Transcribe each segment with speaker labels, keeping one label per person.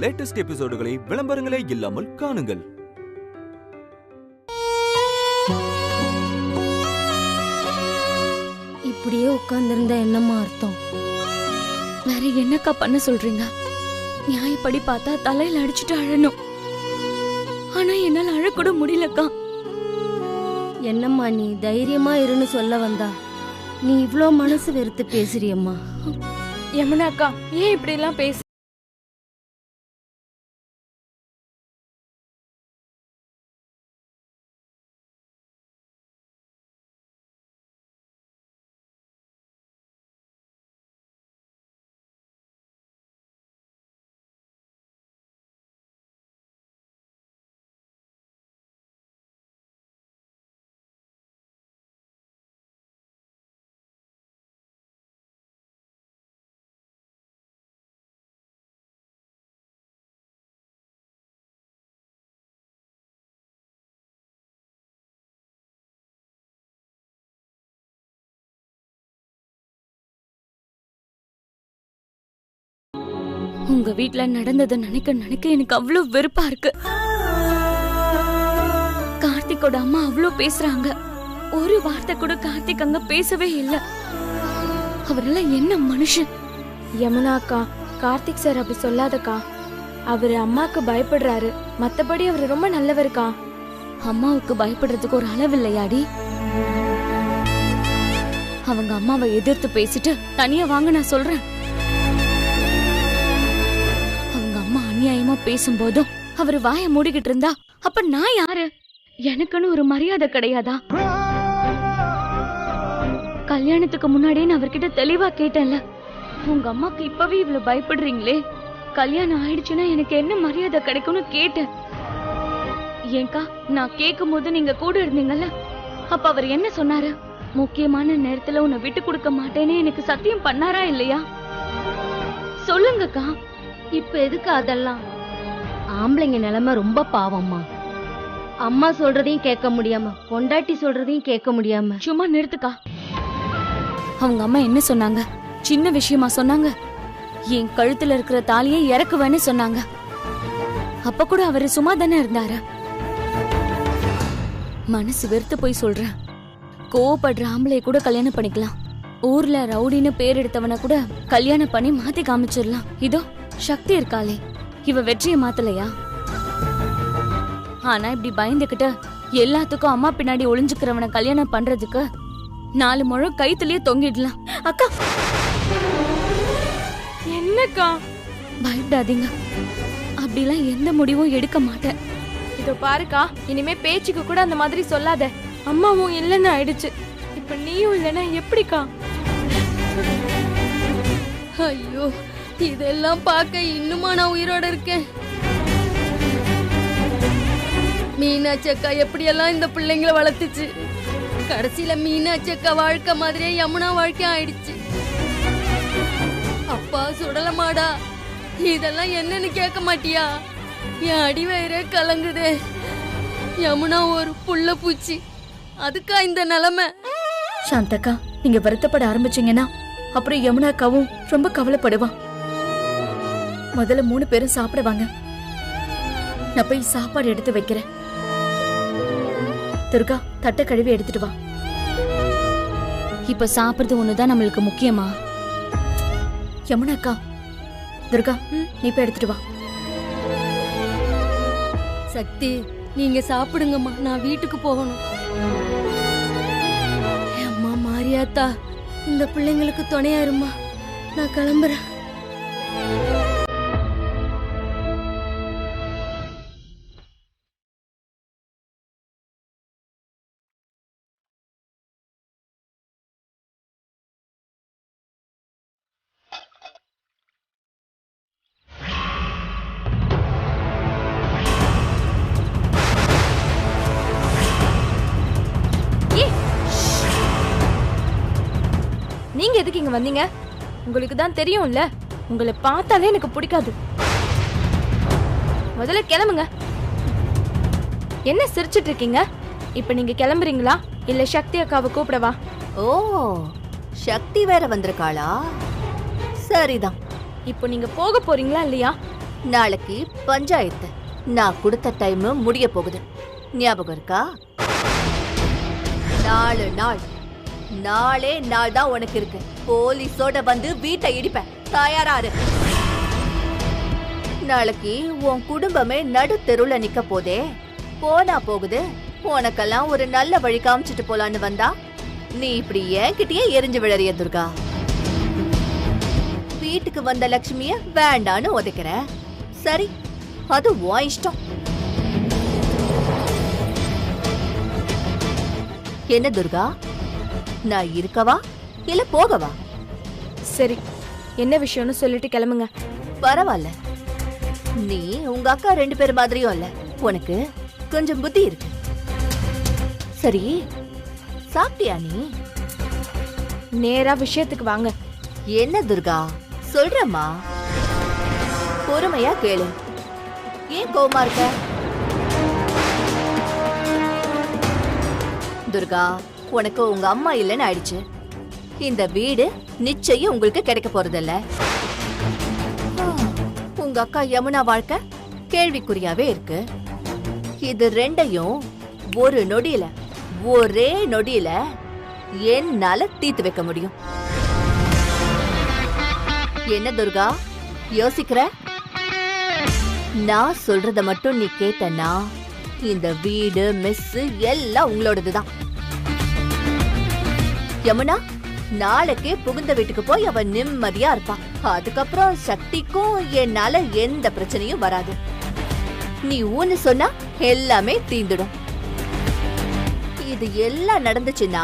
Speaker 1: Latest எபிசோடுகளை விளம்பரங்களே இல்லாமல் காணுங்கள்.
Speaker 2: இப்படியே உட்கார்ந்திருந்தா என்னம்மா அர்த்தம்?
Speaker 3: வேற என்னக்கா பண்ண சொல்றீங்க? நியாயப்படி பார்த்தா தலையில அடிச்சுட்டு அழணும். ஆனா என்னால அழக்கூட முடியலக்கா.
Speaker 2: என்னம்மா நீ தைரியமா இருன்னு சொல்ல வந்தா நீ இவ்ளோ மனசு வெறுத்து பேசுறியம்மா.
Speaker 3: யமுனாக்கா, ஏன் இப்படி எல்லாம் பேச? உங்க வீட்ல நடந்ததை நினைக்க நினைக்க எனக்கு அவ்வளவு வெறுப்பா இருக்கு. கார்த்திகோட அம்மா அவ்வளவு பேசுறாங்க. ஒரு வார்த்தை கூட கார்த்திக் அங்க பேசவே இல்ல. அவரெல்லாம் என்ன மனுஷன்?
Speaker 4: யமுனாக்கா, கார்த்திக் சார் அப்படி சொல்லாதக்கா. அவரு அம்மாக்கு பயப்படுறாரு, மத்தபடி அவரு ரொம்ப நல்லவருக்கா.
Speaker 3: அம்மாவுக்கு பயப்படுறதுக்கு ஒரு அளவு இல்லையாடி? அவங்க அம்மாவை எதிர்த்து பேசிட்டு தனியா வாங்க நான் சொல்றேன். அநியாயமா பேசும்போதும் அவரு வாய மூடிக்கிட்டு இருந்தா அப்ப நான் யாரு? எனக்குன்னு ஒரு மரியாதை கிடையாதா? கல்யாணத்துக்கு முன்னாடியே நான் அவர்கிட்ட தெளிவா கேட்டேன்ல, உங்க அம்மாக்கு இப்பவே இவ்வளவு பயப்படுறீங்களே, கல்யாணம் ஆயிடுச்சுன்னா எனக்கு என்ன மரியாதை கிடைக்கும்னு கேட்டேன். ஏங்கா, நான் கேட்கும் போது நீங்க கூட இருந்தீங்கல்ல, அப்ப அவர் என்ன சொன்னாரு? முக்கியமான நேரத்துல உன்னை விட்டு கொடுக்க மாட்டேன்னு எனக்கு சத்தியம் பண்ணாரா இல்லையா? சொல்லுங்கக்கா.
Speaker 2: இப்ப எதுக்கு அதெல்லாம்? ஆம்பளைங்க நிலைமை ரொம்ப பாவம்மா. அம்மா சொல்றதையும் கேட்க முடியாம, பொண்டாட்டி சொல்றதையும் கேட்க முடியாம.
Speaker 3: சும்மா நிறுத்துக்கா. அவங்க அம்மா என்ன சொன்னாங்க? சின்ன விஷயமா சொன்னாங்க? என் கழுத்துல இருக்கிற தாலியை இறக்குவேன்னு சொன்னாங்க. அப்ப கூட அவரு சும்மா தானே இருந்தாரு. மனசு வெறுத்து போய் சொல்றேன். கோவப்படுற ஆம்பளைய கூட கல்யாணம் பண்ணிக்கலாம். ஊர்ல ரவுடின்னு பேர் எடுத்தவன கூட கல்யாணம் பண்ணி மாத்தி காமிச்சிடலாம். இதோ சக்தி இருக்காளே, இவ வெற்றியை மாத்தலையா? ஆனா இப்படி பயந்துகிட்ட எல்லாத்துக்கும் அம்மா பின்னாடி ஒளிஞ்சுக்கிறவன கல்யாணம் பண்றதுக்கு 4 முழம் கைத்துலயே தொங்கிடலாம். அக்கா,
Speaker 4: என்னக்கா?
Speaker 3: பயப்படாதீங்க. அப்படிலாம் எந்த முடிவும் எடுக்க மாட்டேன்.
Speaker 4: இதோ பாருக்கா, இனிமே பேச்சுக்கு கூட அந்த மாதிரி சொல்லாத. அம்மாவும் இல்லைன்னு ஆயிடுச்சு, இப்ப நீயும் இல்லைன்னா எப்படிக்கா?
Speaker 2: ஐயோ, இதெல்லாம் பார்க்க இன்னுமா நான் உயிரோட இருக்கேன்? மீனாட்சி அக்கா எப்படியெல்லாம் இந்த பிள்ளைங்களை வளர்த்துச்சு. கடைசியில மீனாட்சி அக்கா வாழ்க்கை மாதிரியே யமுனா வாழ்க்கை ஆயிடுச்சு. அப்பா சுடலமாடா, இதெல்லாம் என்னன்னு கேட்க மாட்டியா? என் அடிவயிறே கலங்குதே. யமுனா ஒரு புள்ள பூச்சி, அதுக்கா இந்த நிலைமை?
Speaker 3: சாந்தக்கா, நீங்க வருத்தப்பட ஆரம்பிச்சீங்கன்னா அப்புறம் யமுனாக்காவும் ரொம்ப கவலைப்படுவான். முதல்ல 3 பேரும் சாப்பிடுவாங்க. நான் போய் சாப்பாடு எடுத்து வைக்கிறேன். துர்கா, தட்டை கழுவி எடுத்துட்டு வா. இப்ப சாப்பிடுறது ஒண்ணுதான் நம்மளுக்கு முக்கியமா? யமுனாக்கா, துர்கா, நீ போய் எடுத்துட்டு வா.
Speaker 2: சக்தி, நீங்க சாப்பிடுங்கம்மா, நான் வீட்டுக்கு போகணும். அம்மா மாரியாத்தா, இந்த பிள்ளைங்களுக்கு துணையா இருமா. நான் கிளம்புறேன்.
Speaker 4: நீங்க எதுக்கு இங்க வந்தீங்க? உங்களுக்கு தான் தெரியும்ல, உங்களை பார்த்தாலே எனக்கு பிடிக்காது. முதல்ல கிளம்புங்க. என்ன சிரிச்சிட்டு இருக்கீங்க? இப்ப நீங்க கிளம்புறீங்களா இல்ல சக்தி அக்காவை கூப்பிடவா?
Speaker 5: ஓ, சக்தி வேற வந்திருக்காளா? சரிதான்.
Speaker 4: இப்போ நீங்க போக போறீங்களா இல்லையா?
Speaker 5: நாளைக்கு பஞ்சாயத்து. நான் கொடுத்த டைம் முடிய போகுது. ஞாபகம் இருக்கா? 4 நாள். 4 நாள் தான் உனக்கு இருக்கு. போலீஸோட வந்து வீட்டை இடிப்பேன். தயாராரு. நாளைக்கு உன் குடும்பமே நடு தெருவுல நிக்க போதே. போனா போகுது. உனக்கெல்லாம் ஒரு நல்ல வழி காமிச்சிட்டு போலான்னு வந்தா நீ இப்படி என்கிட்டயே எரிஞ்சு விழறிய துர்கா. வீட்டுக்கு வந்த லட்சுமிய வேண்டான்னு உதைக்கிற. சரி, அது உன் இஷ்டம். என்ன துர்கா, நான் இருக்கவா இல்ல போகவா?
Speaker 4: சரி, என்ன விஷயம்னு சொல்லிட்டு கிளம்புங்க.
Speaker 5: பரவாயில்ல, நீ உங்க அக்கா 2 பேர் மாதிரியும் இல்ல. உனக்கு கொஞ்சம் புத்தி இருக்கு. சரி, சாப்பிட்டியா நீ?
Speaker 4: நேரா விஷயத்துக்கு வாங்க.
Speaker 5: என்ன துர்கா, சொல்றேம்மா, பொறுமையா கேளு. ஏன் கோவமா இருக்க? துர்கா, உனக்கு உங்க அம்மா இல்லைன்னு ஆயிடுச்சு. இந்த வீடு நிச்சயம் உங்களுக்கு கிடைக்க போறதில்ல. உங்க அக்கா யமுனா வாழ்க்கை கேள்விக்குறியாவே இருக்கு. இது 2யும் ஒரு நொடியில, ஒரே நொடியில என்னால தீர்த்து வைக்க முடியும். என்ன துர்கா யோசிக்கிற? நான் சொல்றத மட்டும் நீ கேட்டனா இந்த வீடு மிஸ் எல்லாம் உங்களோடதுதான். யமுனா நாளைக்கே புகுந்த வீட்டுக்கு போய் அவ நிம்மதியா இருப்பா. அதுக்கப்புறம் சக்திக்கும் என்னால எந்த பிரச்சனையும் வராது. நீ ஊன்னு சொன்னா எல்லாமே தீந்துடும். இது எல்லாம் நடந்துச்சுன்னா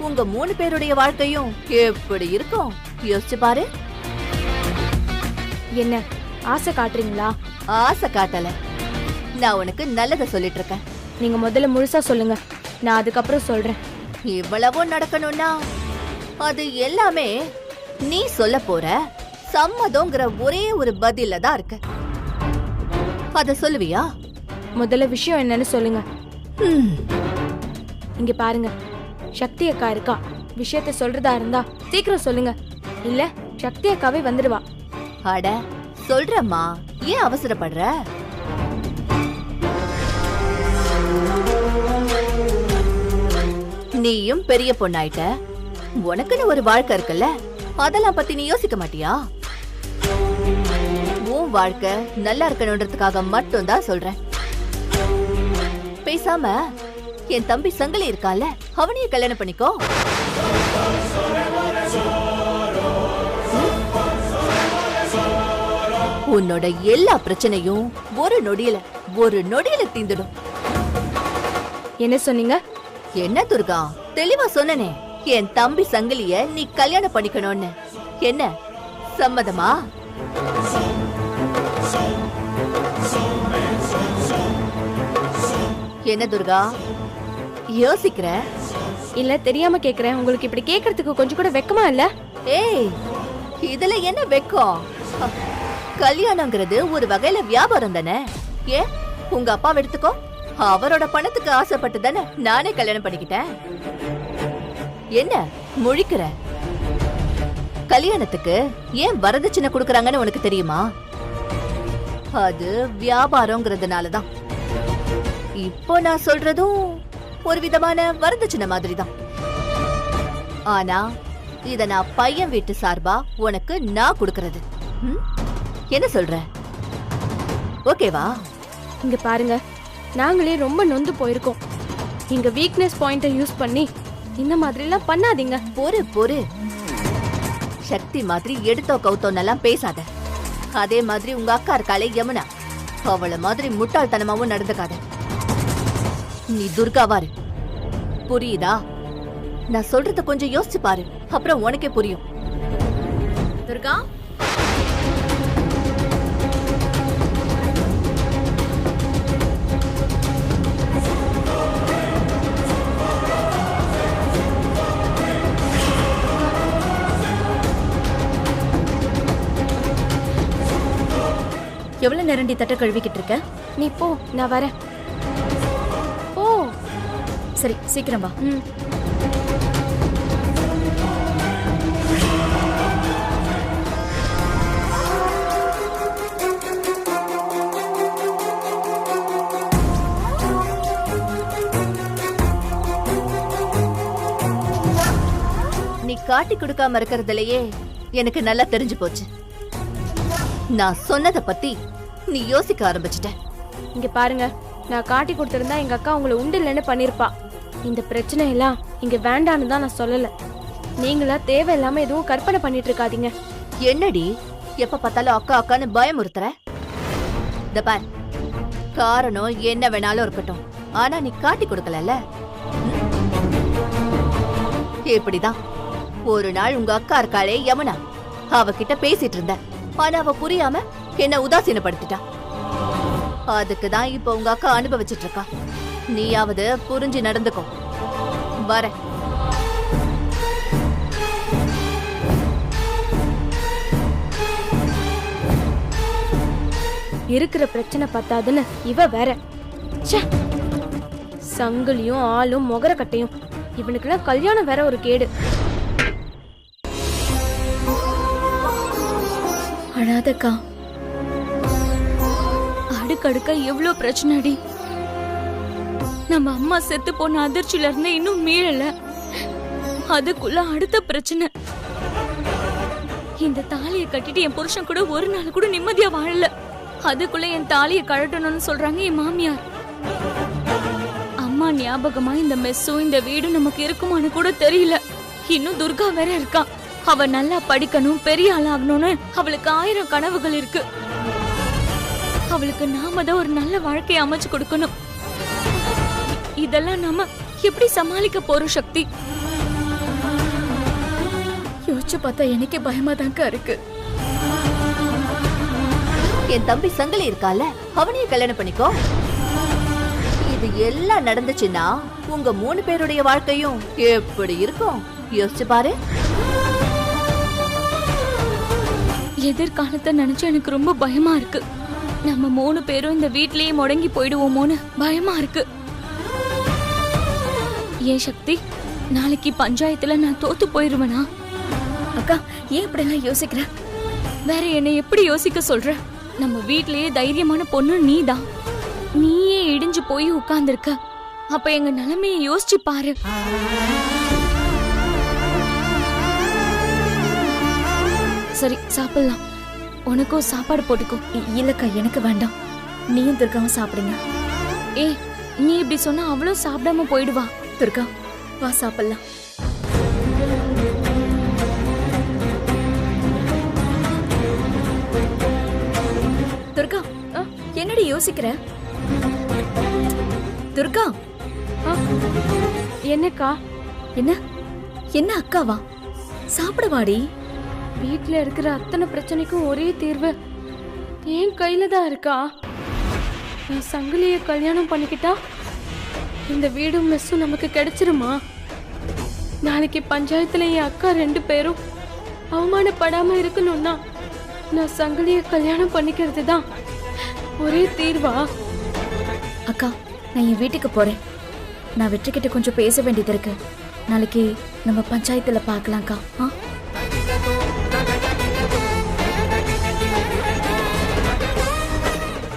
Speaker 5: உங்க 3 பேருடைய வாழ்க்கையும் எப்படி இருக்கும் யோசிச்சு பாரு.
Speaker 4: என்ன ஆசை காட்டுறீங்களா?
Speaker 5: ஆசை காட்டல, நான் உனக்கு நல்லத சொல்லிட்டு இருக்கேன்.
Speaker 4: நீங்க முதல்ல முழுசா சொல்லுங்க, நான் அதுக்கப்புறம் சொல்றேன்.
Speaker 5: இவ்வளவும் நடக்கணும்னா அது எல்லாமே நீ சொல்ல போற சம்மதம்ங்கிற ஒரே ஒரு பதில தான் இருக்கு. அத சொல்லுவியா?
Speaker 4: முதல்ல விஷயம் என்னன்னு சொல்லுங்க. இங்க பாருங்க, சக்தி அக்கா இருக்கா. விஷயத்த சொல்றதா இருந்தா சீக்கிரம் சொல்லுங்க, இல்ல சக்தி அக்காவே வந்துடுவா.
Speaker 5: அட சொல்றம்மா, ஏன் அவசரப்படுற? நீயும் பெரிய பொண்ணாயிட்ட, உனக்குன்னு ஒரு வாழ்க்கை இருக்குல்ல, அதெல்லாம் பத்தி நீ யோசிக்க மாட்டியா? உன் வாழ்க்கை நல்லா இருக்கணும்ன்றதுக்காக மட்டும் தான் சொல்றேன். பேசாம என் தம்பி சங்கிலி இருக்கால, அவனையே கல்யாணம் பண்ணிக்கோ. உன்னோட எல்லா பிரச்சனையும் ஒரு நொடியில தீந்துடும்.
Speaker 4: என்ன சொன்னீங்க?
Speaker 5: என்ன துர்கா, தெளிவா சொன்னனே, என் தம்பி சங்கிலிய நீ கல்யாணம் பண்ணிக்கணும்னு. என்ன சம்மதமா? என்ன துர்கா யோசிக்கிற?
Speaker 4: இல்ல தெரியாம கேக்குறேன். உங்களுக்கு இப்படி கேக்குறதுக்கு கொஞ்சம் கூட வெக்கமா இல்ல?
Speaker 5: ஏய், இதுல என்ன வெக்கம்? கல்யாணங்கிறது ஒரு வகையில வியாபாரம் தானே. ஏன் உங்க அப்பா எடுத்துக்கோ, அவரோட பணத்துக்கு ஆசைப்பட்டு தானே நானே கல்யாணம் பண்ணிக்கிட்டேன். என்ன முழிக்கிற? கல்யாணத்துக்கு ஏன் வரதட்சணை கொடுக்கறாங்கன்னு உனக்கு தெரியுமா? அது வியாபாரம்ங்கிறதுனாலதான். இப்போ நான் சொல்றதும் ஒரு விதமான வரதட்சணை மாதிரி தான். ஆனா இத நான் பையன் வீட்டு சார்பா உனக்கு நான் கொடுக்கறது. என்ன சொல்ற? ஓகேவா?
Speaker 4: இங்க பாருங்க, நாங்களே ரொம்ப நொந்து போயிருக்கோம். எங்க வீக்னஸ் பாயிண்ட யூஸ் பண்ணி இந்த மாதிரி எல்லாம் பண்ணாதீங்க.
Speaker 5: பொறு சக்தி மாதிரி எடுத்தோ கவுத்தோன்னெல்லாம் பேசாத. அதே மாதிரி உங்க அக்கா இருக்காளே யமுனா, அவளை மாதிரி முட்டாள்தனமாவும் நடந்துக்காத. நீ துர்காவாரு, புரியுதா? நான் சொல்றத கொஞ்சம் யோசிச்சு பாரு, அப்புறம் உனக்கே புரியும். துர்கா,
Speaker 2: எவ்வளவு நேரண்டி தட்ட கழுவிக்கிட்டு இருக்க?
Speaker 4: நீ போ, நான் வரேன். போ.
Speaker 2: சரி, சீக்கிரம் வா.
Speaker 5: காட்டி கொடுக்காம இருக்கிறதுலயே எனக்கு நல்லா தெரிஞ்சு போச்சு. நான் சொன்னதை பத்தி நீ யோசிக்க ஆரம்பிச்சிட்ட.
Speaker 4: இங்க பாருங்க, நான் காட்டி கொடுத்திருந்தா எங்க அக்கா உங்களை உண்டு இல்லைன்னு பண்ணிருப்பா. இந்த பிரச்சனை எல்லாம் இங்க வேண்டான்னு தான் நான் சொல்லல. நீங்களா தேவையில்லாம எதுவும் கற்பனை பண்ணிட்டு இருக்காதீங்க.
Speaker 5: என்னடி எப்ப பார்த்தாலும் அக்கா அக்கான்னு பயமுறுத்துற? இந்த பார், காரணம் என்ன வேணாலும் இருக்கட்டும், ஆனா நீ காட்டி கொடுக்கல. இப்படிதான் ஒரு நாள் உங்க அக்கா இருக்காளே யமுனா, அவகிட்ட பேசிட்டு இருந்த, ஆனா அவ புரியாம என்ன உதாசீனப்படுத்திட்டா. அதுக்குதான் இப்ப உங்க அக்கா அனுபவிச்சிட்டு இருக்கா. நீயாவது புரிஞ்சு நடந்துக்கோ. வர
Speaker 4: இருக்கிற பிரச்சனை பத்தாதுன்னு இவ வேற. ச்சே, சங்கிலியும் ஆளும் முகர கட்டையும், இவனுக்கெல்லாம் கல்யாணம் வேற ஒரு கேடு.
Speaker 3: அழாதக்கா, அடுக்கடுக்க எவ்வளோ பிரச்சனைடி. நம்ம அம்மா செத்து போன அதிர்ச்சியில இருந்து இன்னும் மீளல. அதுக்குள்ள அடுத்த பிரச்சனை. இந்த தாலியை கட்டிட்டு என் புருஷன் கூட ஒரு நாள் கூட நிம்மதியா வாழல. அதுக்குள்ள என் தாலியை கழட்டணும்னு சொல்றாங்க என் மாமியார். அம்மா ஞாபகமா இந்த மெஸ்ஸும் இந்த வீடும் நமக்கு இருக்குமான்னு கூட தெரியல. இன்னும் துர்கா வேற இருக்கா. அவ நல்லா படிக்கணும், பெரிய ஆளாகணும்னு அவளுக்கு 1000 கனவுகள் இருக்கு. அவளுக்கு நாம தான் ஒரு நல்ல வாழ்க்கையை அமைச்சு கொடுக்கணும். இதெல்லாம் நாம எப்படி சமாளிக்க போறோம் சக்தி? யோசிச்சு பார்த்தா எனக்கே பயமா தான்க்கா இருக்கு.
Speaker 5: என் தம்பி சங்கிலி இருக்கால, அவனையே கல்யாணம் பண்ணிக்கோ. இது எல்லாம் நடந்துச்சுன்னா உங்க 3 பேருடைய வாழ்க்கையும் எப்படி இருக்கும் யோசிச்சு பாரு.
Speaker 3: எதிர்காலத்தை நினைச்சு எனக்கு ரொம்ப பயமா இருக்கு. நம்ம 3 பேரும் இந்த வீட்லயே முடங்கி போயிடுவோமோன்னு பயமா இருக்கு. ஏன் சக்தி, நாளைக்கு பஞ்சாயத்துல நான் தோத்து போயிருவேனா? அக்கா, ஏன் இப்படி எல்லாம் யோசிக்கிற? வேற என்ன எப்படி யோசிக்க சொல்ற? நம்ம வீட்லயே தைரியமான பொண்ணு நீதான். நீயே இடிஞ்சு போய் உட்கார்ந்திருக்க. அப்ப எங்க நிலைமையை யோசிச்சு பாரு. சரி, சாப்பிடலாம். உனக்கும் சாப்பாடு போட்டுக்கோ. இல்லக்கா, எனக்கு வேண்டாம். நீயும் துர்காவும் சாப்பிடுங்க. ஏய், நீ இப்படி சொன்னா அவளும் சாப்பிடாம போயிடுவா. துர்கா, வா சாப்பிடலாம். துர்கா, என்னடி யோசிக்கிற? துர்கா,
Speaker 4: என்னக்கா?
Speaker 3: என்ன என்ன அக்காவா? சாப்பிட வாடி.
Speaker 4: வீட்ல இருக்கிற அத்தனை பிரச்சனைக்கும் ஒரே தீர்வு என் கையில தான் இருக்கா. நான் சங்கிலிய கல்யாணம் பண்ணிக்கிட்டா இந்த வீடும் மெஸ்ஸும் நமக்கு கிடைச்சிருமா? நாளைக்கு பஞ்சாயத்துல என் அக்கா 2 பேரும் அவமானப்படாம இருக்கணும்னா நான் சங்கிலிய கல்யாணம் பண்ணிக்கிறது தான் ஒரே தீர்வா?
Speaker 3: அக்கா, நான் என் வீட்டுக்கு போறேன். நான் வெற்றிக்கிட்ட கொஞ்சம் பேச வேண்டியது இருக்கு. நாளைக்கு நம்ம பஞ்சாயத்துல பார்க்கலாம்க்கா.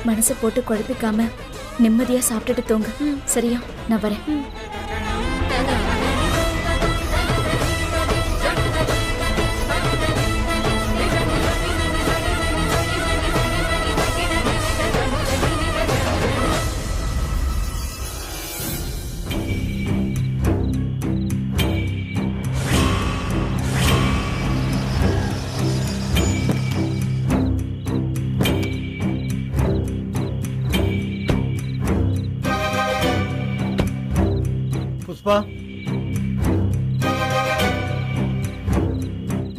Speaker 3: மனசை போட்டு குழப்பிக்காம நிம்மதியா சாப்பிட்டுட்டு தூங்க. சரியா? நான் வரேன்.
Speaker 6: புஷ்பா,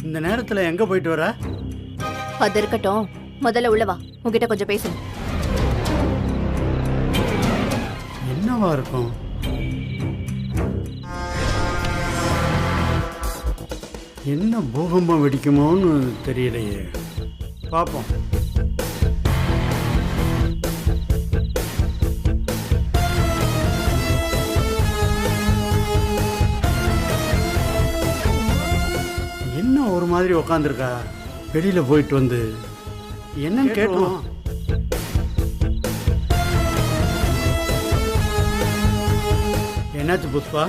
Speaker 6: இந்த நேரத்துல எங்க போயிட்டு வர?
Speaker 5: அது இருக்கட்டும், முதல்ல உள்ளவா, உங்ககிட்ட கொஞ்சம் பேசணும்.
Speaker 6: என்னவா இருக்கும்? என்ன பூகம்பம் வெடிக்குமோன்னு தெரியலையே. பாப்போம். என்ன ஒரு மாதிரி உக்காந்துருக்கா? வெளியில போயிட்டு வந்து என்னன்னு கேட்டுருவோம். என்னாச்சு புஷ்பா?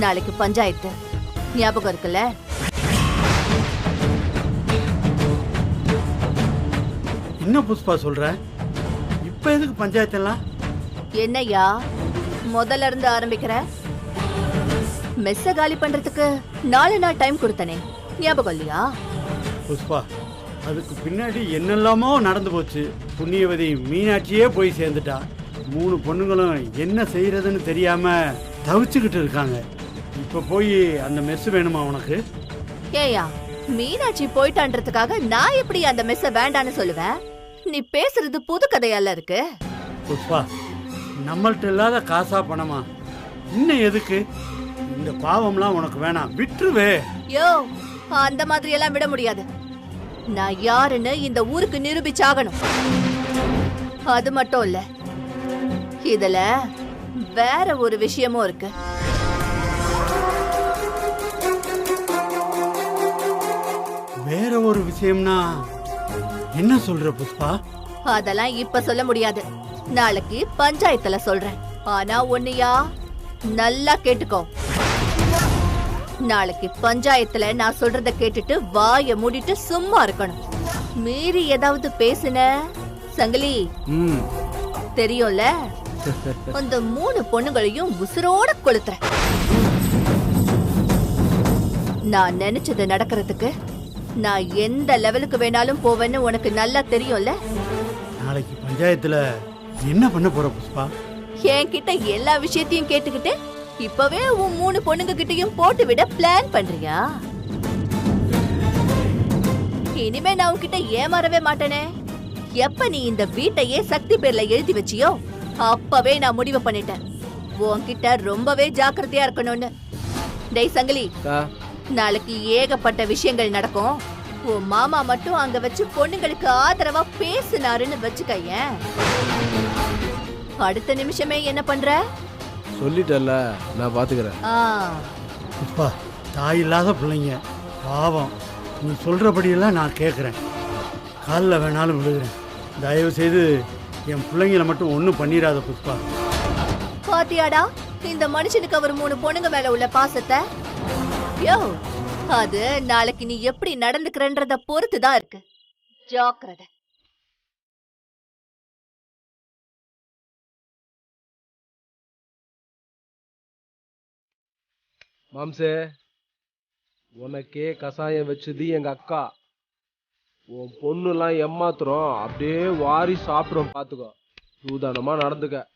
Speaker 5: நாளைக்கு பஞ்சாயத்து ஞாபகம் இருக்குல்ல?
Speaker 6: என்ன புஷ்பா சொல்ற? இப்ப எதுக்கு பஞ்சாயத்தெல்லாம்?
Speaker 5: என்னையா முதல்ல இருந்து ஆரம்பிக்கிற? மெஸ்ஸ காலி பண்றதுக்கு 4 நாள் டைம் கொடுத்தனே, ஞாபகம் இல்லையா?
Speaker 6: புஷ்பா, அதுக்கு பின்னாடி என்னெல்லாமோ நடந்து போச்சு. புண்ணியவதி மீனாட்சியே போய் சேர்ந்துட்டா. 3 பொண்ணுங்களும் என்ன செய்யறதுன்னு தெரியாம தவிச்சுக்கிட்டு இருக்காங்க. இப்ப போய் அந்த மெஸ் வேணுமா உனக்கு?
Speaker 5: ஏயா, மீனாட்சி போயிட்டான்றதுக்காக நான் எப்படி அந்த மெஸ்ஸ வேண்டான்னு சொல்லுவேன்? நீ பேசுறது புது கதையால இருக்கு.
Speaker 6: புஷ்பா, நம்மள்ட்ட இல்லாத காசா பணமா? இன்னும் எதுக்கு? இந்த பாவம்லாம் உனக்கு வேணாம், விட்டுருவே.
Speaker 5: யோ, அந்த மாதிரி எல்லாம் விட முடியாது. நான் யாருன்னு இந்த ஊருக்கு நிரூபிச்சாகணும். அது மட்டும் இல்ல, இதுல வேற ஒரு விஷயமும் இருக்கு.
Speaker 6: வேற ஒரு விஷயம்னா என்ன சொல்ற புஷ்பா?
Speaker 5: அதெல்லாம் இப்ப சொல்ல முடியாது. நாளைக்கு பஞ்சாயத்துல சொல்றேன். ஆனா ஒன்னியா நல்லா கேட்டுக்கோ. நாளைக்கு பஞ்சாயத்துல நான் சொல்றத கேட்டுட்டு வாய மூடிட்டு சும்மா இருக்கணும். மீறி ஏதாவது பேசுன சங்கிலி தெரியும்ல, அந்த 3 பொண்ணுங்களையும் உசுரோட கொளுத்துறேன். நான் நினைச்சது நடக்கிறதுக்கு நான் எந்த லெவலுக்கு வேணாலும் போவேன்னு உனக்கு நல்லா தெரியும்ல.
Speaker 6: நாளைக்கு பஞ்சாயத்துல என்ன பண்ண போற புஷ்பா?
Speaker 5: என்கிட்ட எல்லா விஷயத்தையும் கேட்டுக்கிட்டு இப்பவே உன் 3 பொண்ணுங்க கிட்டயும் போட்டு விட பிளான் பண்றியா? இனிமே நான் உன்கிட்ட ஏமாறவே மாட்டேனே. எப்ப நீ இந்த வீட்டையே சக்தி பேர்ல எழுதி வச்சியோ அப்பவே நான் முடிவு பண்ணிட்டேன். உன்கிட்ட ரொம்பவே ஜாக்கிரதையா இருக்கணும்னு. டேய் சங்கிலி, நாளைக்கு ஏகப்பட்ட விஷயங்கள் நடக்கும். உன் மாமா மட்டும் அங்க வச்சு பொண்ணுங்களுக்கு ஆதரவா பேசினாருன்னு வச்சுக்கயேன், அடுத்த நிமிஷமே என்ன பண்ற?
Speaker 7: சொல்லிட்டல, நான் பாத்துக்கிறேன்.
Speaker 6: புஷ்பா, தாய் இல்லாத பிள்ளைங்க பாவம். நீ சொல்றபடியெல்லாம் நான் கேட்குறேன். காலில் வேணாலும் விழுகிறேன். தயவு செய்து என் பிள்ளைங்களை மட்டும் ஒன்றும் பண்ணிடாத புஷ்பா.
Speaker 5: பாத்தியாடா இந்த மனுஷனுக்கு அவர் 3 பொண்ணுங்க மேல உள்ள பாசத்தை? யோ, அது நாளைக்கு நீ எப்படி நடந்துக்கிறன்றத பொறுத்துதான் இருக்கு. ஜாக்கிரதை.
Speaker 7: மாம்சே, உனக்கே கசாயம் வச்சது எங்க அக்கா. உன் பொண்ணுலாம் ஏமாத்துறோம், அப்படியே வாரி சாப்பிடும். பாத்துக்கோ, சூதானமா நடந்துக்க.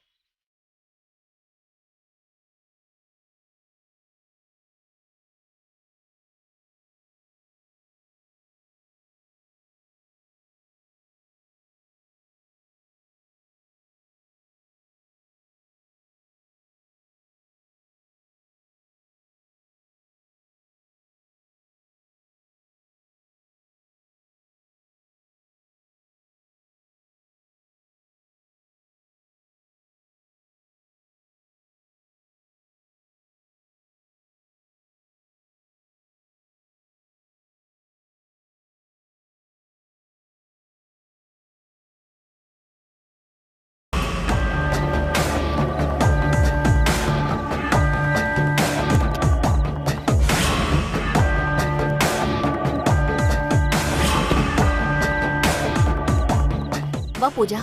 Speaker 5: வா பூஜா,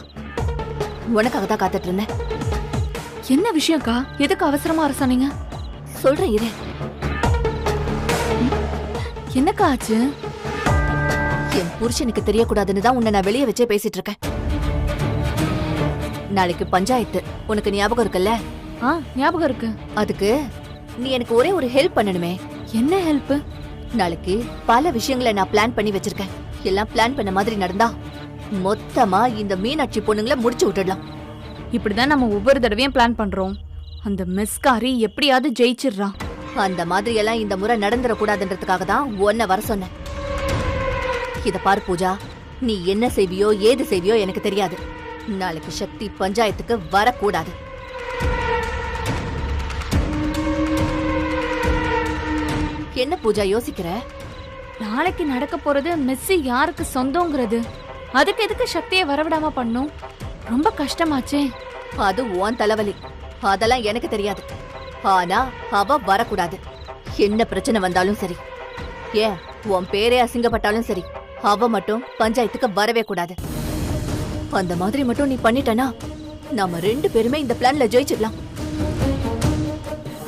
Speaker 5: உனக்காக தான் காத்துட்டு இருந்தேன்.
Speaker 3: என்ன விஷயம்க்கா? எதுக்கு அவசரமா வர சொன்னீங்க?
Speaker 5: சொல்றேன் இரு.
Speaker 3: என்னக்கா ஆச்சு?
Speaker 5: என் புருஷனுக்கு தெரியக்கூடாதுன்னு தான் உன்னை நான் வெளியே வச்சே பேசிட்டு இருக்கேன். நாளைக்கு பஞ்சாயத்து, உனக்கு ஞாபகம் இருக்குல்ல?
Speaker 3: ஞாபகம் இருக்கு.
Speaker 5: அதுக்கு நீ எனக்கு ஒரே ஒரு ஹெல்ப் பண்ணணுமே.
Speaker 3: என்ன ஹெல்ப்?
Speaker 5: நாளைக்கு பல விஷயங்களை நான் பிளான் பண்ணி வச்சிருக்கேன். எல்லாம் பிளான் பண்ண மாதிரி நடந்தா மொத்தமா இந்த மீனாட்சி பொண்ணுங்களை முடிச்சு விட்டுடலாம்.
Speaker 3: இப்படிதான் நம்ம ஒவ்வொரு தடவையும் பிளான் பண்றோம். அந்த மிஸ்காரி எப்படியாவது ஜெயிச்சிடுறான்.
Speaker 5: அந்த மாதிரி எல்லாம் இந்த முறை நடந்துடக்கூடாதுன்றதுக்காக தான் உன்னை வர சொன்னேன். இத பாரு பூஜா, நீ என்ன செய்வியோ ஏது செய்வியோ எனக்கு தெரியாது. நாளைக்கு சக்தி பஞ்சாயத்துக்கு வரக்கூடாது. என்ன பூஜா யோசிக்கிற?
Speaker 3: நாளைக்கு நடக்க போறது மெஸ்ஸி யாருக்கு சொந்தங்கிறது. அதுக்கு எதுக்கு சக்தியை வரவிடாம பண்ணும்? ரொம்ப கஷ்டமாச்சே.
Speaker 5: அது உன் தலைவலி, அதெல்லாம் எனக்கு தெரியாது. ஆனா அவ வரக்கூடாது. என்ன பிரச்சனை வந்தாலும் சரி, ஏன் உன் பேரே அசிங்கப்பட்டாலும் சரி, அவ மட்டும் பஞ்சாயத்துக்கு வரவே கூடாது. அந்த மாதிரி மட்டும் நீ பண்ணிட்டனா நாம 2 பேருமே இந்த பிளான்ல ஜெயிச்சிடலாம்.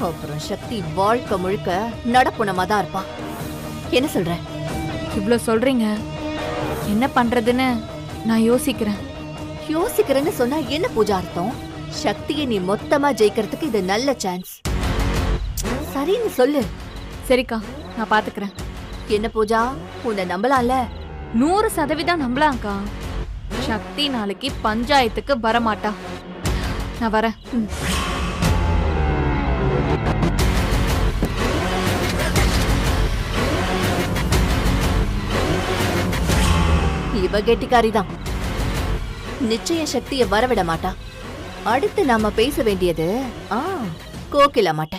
Speaker 5: அப்புறம் சக்தி வாழ்க்கை முழுக்க நடப்புனமா தான் இருப்பா. என்ன சொல்ற?
Speaker 3: இவ்ளோ சொல்றீங்க, என்ன பண்றதுன்னு நான் யோசிக்கிறேன்.
Speaker 5: யோசிக்கிறேன்னு சொன்னா என்ன பூஜா அர்த்தம்? சக்தியை நீ மொத்தமா ஜெயிக்கிறதுக்கு இது நல்ல சான்ஸ். சரின்னு சொல்லு.
Speaker 3: சரிக்கா, நான் பாத்துக்கிறேன்.
Speaker 5: என்ன பூஜா, உன்னை நம்பலாம்ல?
Speaker 3: 100% நம்பலாம்க்கா. சக்தி நாளைக்கு பஞ்சாயத்துக்கு வரமாட்டா. நான் வரேன்.
Speaker 5: இவ கெட்டிக்காரிதான். நிச்சயம் சக்தியை வரவிட மாட்டா. அடுத்து நாம பேச வேண்டியது கோகிலா மாட்ட.